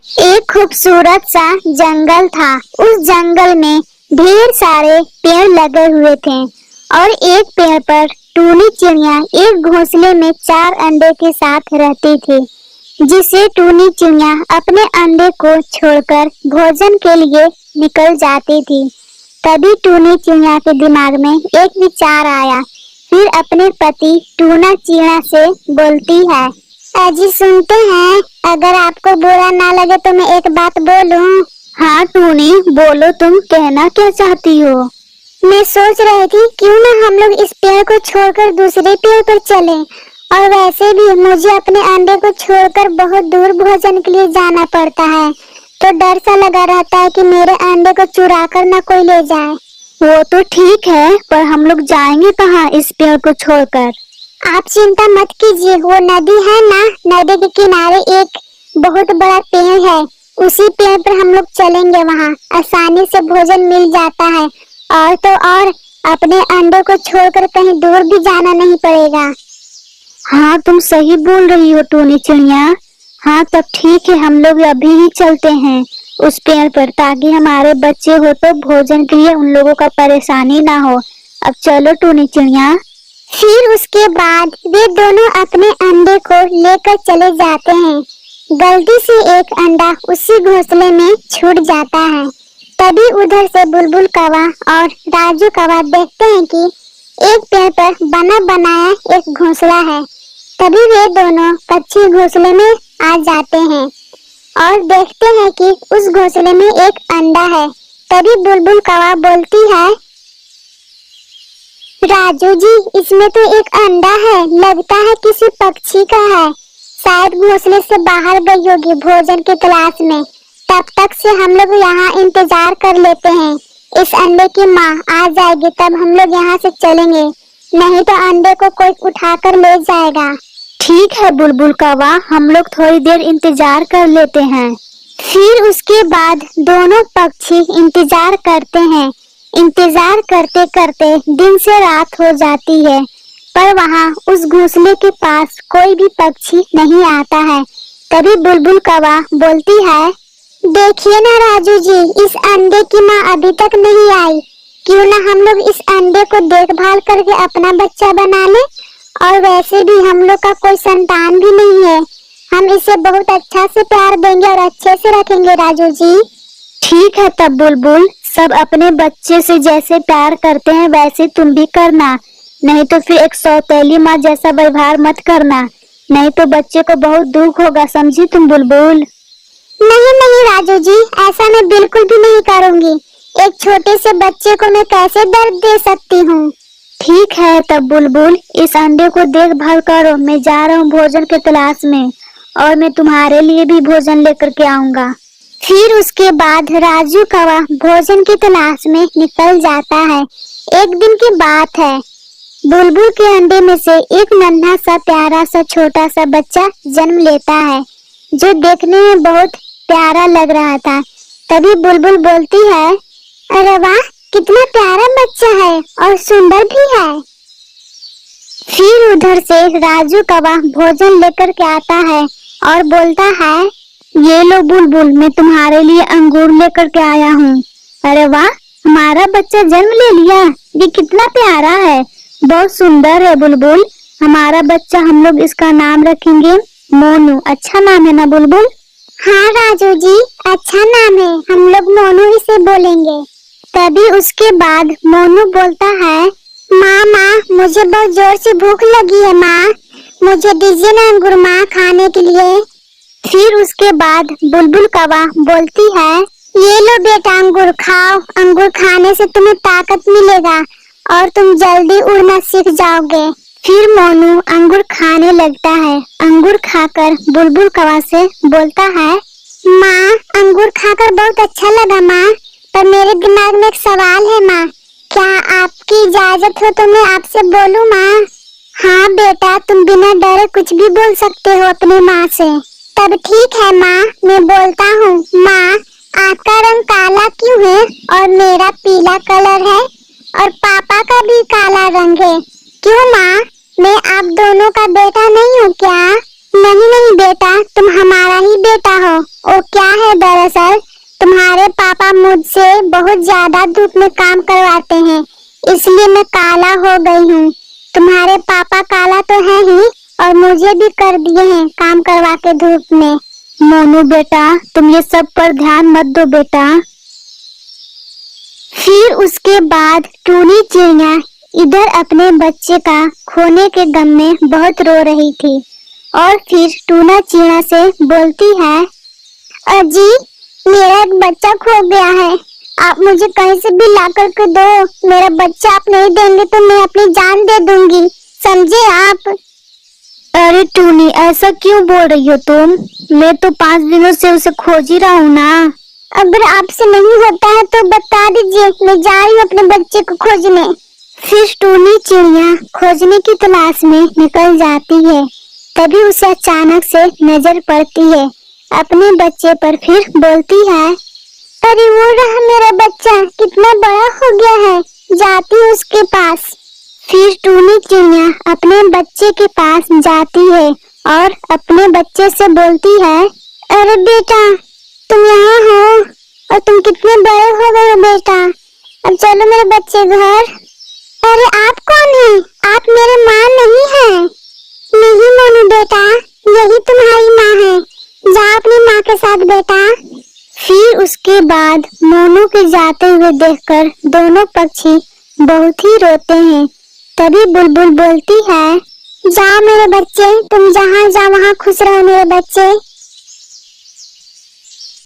एक खूबसूरत सा जंगल था। उस जंगल में ढेर सारे पेड़ लगे हुए थे और एक पेड़ पर टूनी चिड़िया एक घोंसले में 4 अंडे के साथ रहती थी, जिसे टूनी चिड़िया अपने अंडे को छोड़कर भोजन के लिए निकल जाती थी। तभी टूनी चिड़िया के दिमाग में एक विचार आया। फिर अपने पति टूना चिड़िया से बोलती है, अजी सुनते हैं, अगर आपको बुरा ना लगे तो मैं एक बात बोलूं। हाँ टूनी बोलो, तुम कहना क्या चाहती हो? मैं सोच रही थी क्यों ना हम लोग इस पेड़ को छोड़कर दूसरे पेड़ पर चलें, और वैसे भी मुझे अपने अंडे को छोड़कर बहुत दूर भोजन के लिए जाना पड़ता है, तो डर सा लगा रहता है कि मेरे अंडे को चुरा कर ना कोई ले जाए। वो तो ठीक है, पर हम लोग जाएंगे कहाँ इस पेड़ को छोड़कर? आप चिंता मत कीजिए, वो नदी है ना, नदी के किनारे एक बहुत बड़ा पेड़ है, उसी पेड़ पर हम लोग चलेंगे। वहाँ आसानी से भोजन मिल जाता है, और तो और अपने अंडों को छोड़कर कहीं दूर भी जाना नहीं पड़ेगा। हाँ तुम सही बोल रही हो टूनी चिड़िया। हाँ तब ठीक है, हम लोग अभी ही चलते हैं उस पेड़ पर, ताकि हमारे बच्चे हो तो भोजन के लिए उन लोगों का परेशानी ना हो। अब चलो टूनी चिड़िया। फिर उसके बाद वे दोनों अपने अंडे को लेकर चले जाते हैं। गलती से एक अंडा उसी घोंसले में छूट जाता है। तभी उधर से बुलबुल कौवा और राजू कौवा देखते हैं कि एक पेड़ पर बना बनाया एक घोंसला है। तभी वे दोनों पक्षी घोंसले में आ जाते हैं और देखते हैं कि उस घोंसले में एक अंडा है। तभी बुलबुल कौवा बोलती है, राजू जी इसमें तो एक अंडा है, लगता है किसी पक्षी का है, शायद घोंसले से बाहर गई होगी भोजन की तलाश में। तब तक से हम लोग यहाँ इंतजार कर लेते हैं, इस अंडे की माँ आ जाएगी तब हम लोग यहाँ से चलेंगे, नहीं तो अंडे को कोई उठाकर ले जाएगा। ठीक है बुलबुल कौवा, हम लोग थोड़ी देर इंतजार कर लेते हैं। फिर उसके बाद दोनों पक्षी इंतजार करते हैं। इंतजार करते करते दिन से रात हो जाती है, पर वहाँ उस घोंसले के पास कोई भी पक्षी नहीं आता है। तभी बुलबुल कौवा बोलती है, देखिए ना राजू जी, इस अंडे की माँ अभी तक नहीं आई, क्यों ना हम लोग इस अंडे को देखभाल करके अपना बच्चा बना ले, और वैसे भी हम लोग का कोई संतान भी नहीं है, हम इसे बहुत अच्छा से प्यार देंगे और अच्छे से रखेंगे राजू जी। ठीक है तब बुलबुल, सब अपने बच्चे से जैसे प्यार करते हैं वैसे तुम भी करना, नहीं तो फिर एक सौतेली माँ जैसा व्यवहार मत करना, नहीं तो बच्चे को बहुत दुख होगा, समझी तुम बुलबुल? नहीं नहीं राजू जी, ऐसा मैं बिल्कुल भी नहीं करूँगी, एक छोटे से बच्चे को मैं कैसे दर्द दे सकती हूँ। ठीक है तब बुलबुल, इस अंडे को देखभाल करो, मैं जा रहा हूँ भोजन के तलाश में, और मैं तुम्हारे लिए भी भोजन लेकर के आऊंगा। फिर उसके बाद राजू कौवा भोजन की तलाश में निकल जाता है। एक दिन की बात है, बुलबुल के अंडे में से एक नन्हा सा प्यारा सा छोटा सा बच्चा जन्म लेता है, जो देखने में बहुत प्यारा लग रहा था। तभी बुलबुल बोलती है, अरे वाह कितना प्यारा बच्चा है और सुंदर भी है। फिर उधर से राजू कौवा भोजन लेकर के आता है और बोलता है, ये लो बुलबुल, मैं तुम्हारे लिए अंगूर लेकर के आया हूँ। अरे वाह, हमारा बच्चा जन्म ले लिया, ये कितना प्यारा है, बहुत सुंदर है बुलबुल, हमारा बच्चा हम लोग इसका नाम रखेंगे मोनू। अच्छा नाम है ना बुलबुल? हाँ राजू जी, अच्छा नाम है, हम लोग मोनू इसे बोलेंगे। तभी उसके बाद मोनू बोलता है, माँ मुझे बहुत जोर से भूख लगी है माँ, मुझे दीजिए ना अंगूर माँ खाने के लिए। फिर उसके बाद बुलबुल कौवा बोलती है, ये लो बेटा अंगूर खाओ, अंगूर खाने से तुम्हें ताकत मिलेगा और तुम जल्दी उड़ना सीख जाओगे। फिर मोनू अंगूर खाने लगता है। अंगूर खाकर बुलबुल कौवा से बोलता है, माँ अंगूर खाकर बहुत अच्छा लगा माँ, पर मेरे दिमाग में एक सवाल है माँ, क्या आपकी इजाजत हो तो मैं आपसे बोलूं माँ? हाँ बेटा, तुम बिना डरे कुछ भी बोल सकते हो अपनी माँ से। तब ठीक है माँ, मैं बोलता हूँ। माँ आपका रंग काला क्यों है और मेरा पीला कलर है और पापा का भी काला रंग है, क्यों माँ? मैं आप दोनों का बेटा नहीं हूँ क्या? नहीं नहीं बेटा, तुम हमारा ही बेटा हो। ओ क्या है है, दरअसल तुम्हारे पापा मुझसे बहुत ज्यादा धूप में काम करवाते हैं, इसलिए मैं काला हो गई हूँ। तुम्हारे पापा काला तो है ही और मुझे भी कर दिए हैं काम करवा के धूप में। मोनू बेटा, तुम ये सब पर ध्यान मत दो बेटा। फिर उसके बाद टूनी चिड़िया इधर अपने बच्चे का खोने के गम में बहुत रो रही थी और फिर टूना चिड़िया से बोलती है, अजी मेरा एक बच्चा खो गया है, आप मुझे कहीं से भी ला करके दो। मेरा बच्चा आप नहीं देंगे तो मैं अपनी जान दे दूंगी, समझे आप? अरे टूनी, ऐसा क्यों बोल रही हो तुम? मैं तो 5 दिनों से उसे खोज ही रहा हूँ ना। अगर आपसे नहीं होता है तो बता दीजिए, मैं जा रही हूँ अपने बच्चे को खोजने। फिर टूनी चिड़िया खोजने की तलाश में निकल जाती है। तभी उसे अचानक से नजर पड़ती है अपने बच्चे पर। फिर बोलती है, अरे वो रहा मेरा बच्चा, कितना बड़ा हो गया है, जाती हूँ उसके पास। फिर टूनी चिड़िया अपने बच्चे के पास जाती है और अपने बच्चे से बोलती है, अरे बेटा तुम यहाँ हो और तुम कितने बड़े हो गए हो बेटा, अब चलो मेरे बच्चे घर। अरे आप कौन है? आप मेरे माँ नहीं है। नहीं मोनू बेटा, यही तुम्हारी माँ है, जा अपनी माँ के साथ बेटा। फिर उसके बाद मोनू के जाते हुए देखकर दोनों पक्षी बहुत ही रोते हैं। तभी बुलबुल बोलती है, जाओ मेरे बच्चे, तुम जहाँ जाओ वहाँ खुश रहो मेरे बच्चे।